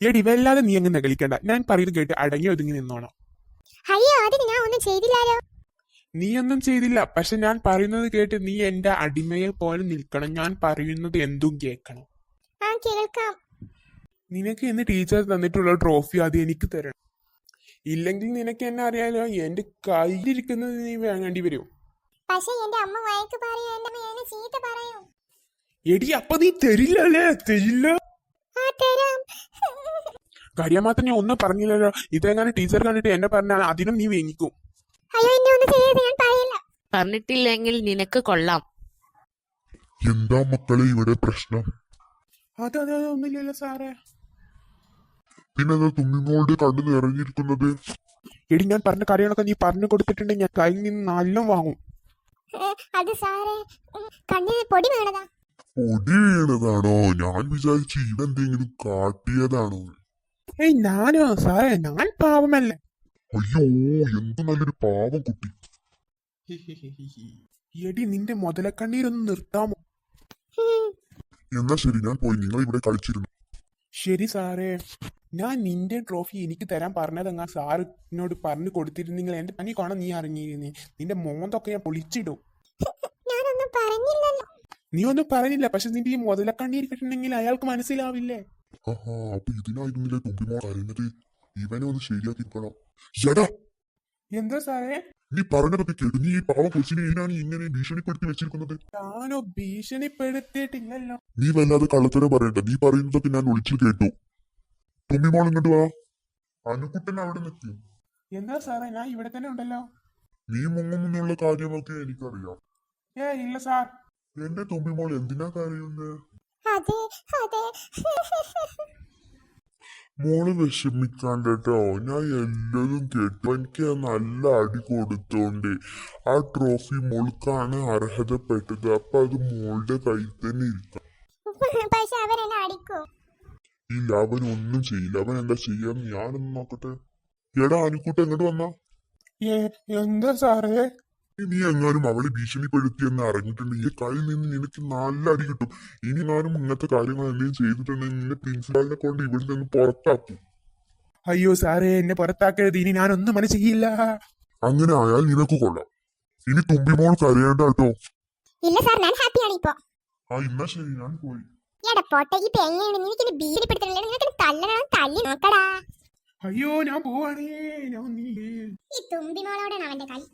എടി വല്ലാതെ നീ അങ്ങ് കളിക്കണ്ട. ഞാൻ പറയുന്നത് കേട്ട് അടങ്ങി ഒതുങ്ങി നിന്നോണം. അയ്യോ അതിന് ഞാൻ ഒന്നും ചെയ്തില്ലാലോ. നീ ഒന്നും ചെയ്തില്ല, പക്ഷെ ഞാൻ പറയുന്നത് കേട്ട് നീ എന്റെ അടിമയെ പോലെ നിൽക്കണം. ഞാൻ പറയുന്നത് എന്തും കേൾക്കണം. ആ കേൾക്കാം. നിനക്ക് ഇന്ന് ടീച്ചർ തന്നിട്ടുള്ള ട്രോഫി അത് എനിക്ക് തരണം. ഇല്ലെങ്കിൽ നിനക്ക് എന്നെ അറിയാലോ, എന്റെ കയ്യിലിരിക്കുന്നത് നീ വാങ്ങേണ്ടി വരും. പക്ഷെ എന്റെ അമ്മ വഴക്ക് പറയും, എന്റെ അമ്മ എന്നെ ചീത്ത പറയും. എടി അപ്പൊ നീ തരില്ലല്ലേ? തരില്ല. ആ തരാം. കാര്യം മാത്രം ഞാൻ ഒന്നും പറഞ്ഞില്ലല്ലോ. ഇതെങ്ങനെ ടീച്ചർ കണ്ടിട്ട് എന്നെ പറഞ്ഞാൽ അതിനും നീ വേങ്ങിക്കും. അയ്യോ എന്നെ ഒന്നും ചെയ്യരുത്, ഞാൻ പറയില്ല. പറഞ്ഞിട്ടില്ലെങ്കിൽ നിനക്ക് കൊള്ളാം. എന്താ മക്കളെ ഇവിടെ പ്രശ്നം? ഒന്നുമില്ലല്ലോ സാറേ. പിന്നെന്താ തുമ്മിമോളുടെ കണ്ണു നിറഞ്ഞിരിക്കുന്നത്? എടി ഞാൻ പറഞ്ഞ കാര്യങ്ങളൊക്കെ നീ പറഞ്ഞു കൊടുത്തിട്ടുണ്ടെങ്കിൽ ഞാൻ കയ്യിൽ നിന്ന് നല്ല വാങ്ങും. അത് സാറേ കണ്ണിന് പൊടി വീണതാ. പൊടി വീണതാണോ? ഞാൻ വിചാരിച്ചു ഇവന്തെങ്കിലും കാട്ടിയതാണോ. ഏയ് ഞാനോ സാറേ? ഞാൻ പാവമല്ലേ. അയ്യോ എന്ത് നല്ലൊരു പാവം കുട്ടി. എടി നിന്റെ മുതലക്കണ്ണീരൊന്ന് നിർത്താമോ? എന്നാ ശരി, ഞാൻ പോയി. നിങ്ങൾ ഇവിടെ കളിച്ചിരുന്നു. ശരി സാറേ. ഞാൻ നിന്റെ ട്രോഫി എനിക്ക് തരാൻ പറഞ്ഞതങ്ങാ സാറിനോട് പറഞ്ഞു കൊടുത്തിരുന്നെങ്കിൽ എന്റെ പനി കോണം നീ അറിഞ്ഞിരുന്നേ. നിന്റെ മോന്തൊക്കെ ഞാൻ പൊളിച്ചിടും. ഞാനൊന്നും പറഞ്ഞില്ലല്ലോ. നീ ഒന്നും പറഞ്ഞില്ല, പക്ഷെ നിന്റെ ഈ മുതലക്കണ്ണീർ കിട്ടണമെങ്കിൽ അയാൾക്ക് മനസ്സിലാവില്ലേ? ആഹാ, അപ്പൊ ഇതിനായിരുന്നില്ലേ തുമ്പിമോൾ അറിയുന്നത്. ഇവനെ ഒന്ന് ശരിയാക്കിക്കണം. എടാ എന്താ സാറേ? നീ പറഞ്ഞതൊക്കെ കേട്ടു. നീ ഈ പാവം കൊച്ചിനെ ഇതിനാണ് ഇങ്ങനെ ഭീഷണിപ്പെടുത്തി വെച്ചിരിക്കുന്നത്. ഞാനോ ഭീഷണിപ്പെടുത്തിയിട്ടില്ലല്ലോ. നീ വല്ലാതെ കള്ളത്തരം പറയണ്ട. നീ പറയുന്നതൊക്കെ ഞാൻ ഒളിച്ചു കേട്ടു. തുമ്പിമോൾ ഇങ്ങോട്ട് വാ. അനുക്കുട്ടൻ അവിടെ നിൽക്കും. എന്താ സാറേ? ഞാൻ ഇവിടെ തന്നെ ഉണ്ടല്ലോ. നീ മുങ്ങുമെന്നുള്ള കാര്യമൊക്കെ എനിക്കറിയാം. ഇല്ല സാർ. എന്റെ തുമ്പിമോൾ എന്തിനാ കരയുന്നത്? അതെ അതെ. മോള് വിഷമിക്കാണ്ടോ, ഞാൻ എല്ലതും കേട്ടു. എനിക്ക് നല്ല അടി കൊടുത്തോണ്ട് ആ ട്രോഫി മോൾക്കാണ് അർഹതപ്പെട്ടത്. അപ്പൊ അത് മോളുടെ കയ്യിൽ തന്നെ ഇരിക്കാം. പക്ഷെ അവരെന്നെ അടിക്കോ? ഇല്ല, അവൻ ഒന്നും ചെയ്യില്ല. അവൻ എന്താ ചെയ്യാന്ന് ഞാനൊന്ന് നോക്കട്ടെ. എടാ അനുക്കുട്ട എങ്ങോട്ട് വന്നാ. എന്താ സാറേ? നീ എങ്ങാനും അവളെ ഭീഷണിപ്പെടുത്തിയെന്ന് അറിഞ്ഞിട്ടുണ്ടെങ്കിൽ ഈ കയ്യിൽ നിന്ന് നിനക്ക് നല്ല അടി കിട്ടും. ഇനി ഞാനും ഇങ്ങനത്തെ കാര്യങ്ങൾ എന്തെങ്കിലും ചെയ്തിട്ടുണ്ടെങ്കിൽ നിന്നെ പ്രിൻസിപ്പാളിനെ കൊണ്ട് ഇവിടെ നിന്ന് പുറത്താക്കും. അയ്യോ സാറേ, എന്നെ പുറത്താക്കരുത്. ഇനി ഞാനൊന്നും മനസ്സില്ല. അങ്ങനെ ആയാൽ നിനക്ക് കൊള്ളാം. ഇനി തുമ്പിമോൾ കരയേണ്ട കേട്ടോ. ഇല്ല സാർ, ഞാൻ ഹാപ്പിയാണ് ഇപ്പൊ. ആ എന്നാ ശരി, ഞാൻ പോയി. എടാ പോട്ടെ, ഈ തേങ്ങയാണ് നിനക്ക് ഭീഷണിപ്പെടുത്തില്ല. നിനക്ക് തല്ലണം, തല്ലി നോക്കടാ. അയ്യോ ഞാൻ പോവാണേ. ഈ തുമ്പിമോളോടാണ് അവന്റെ കളി.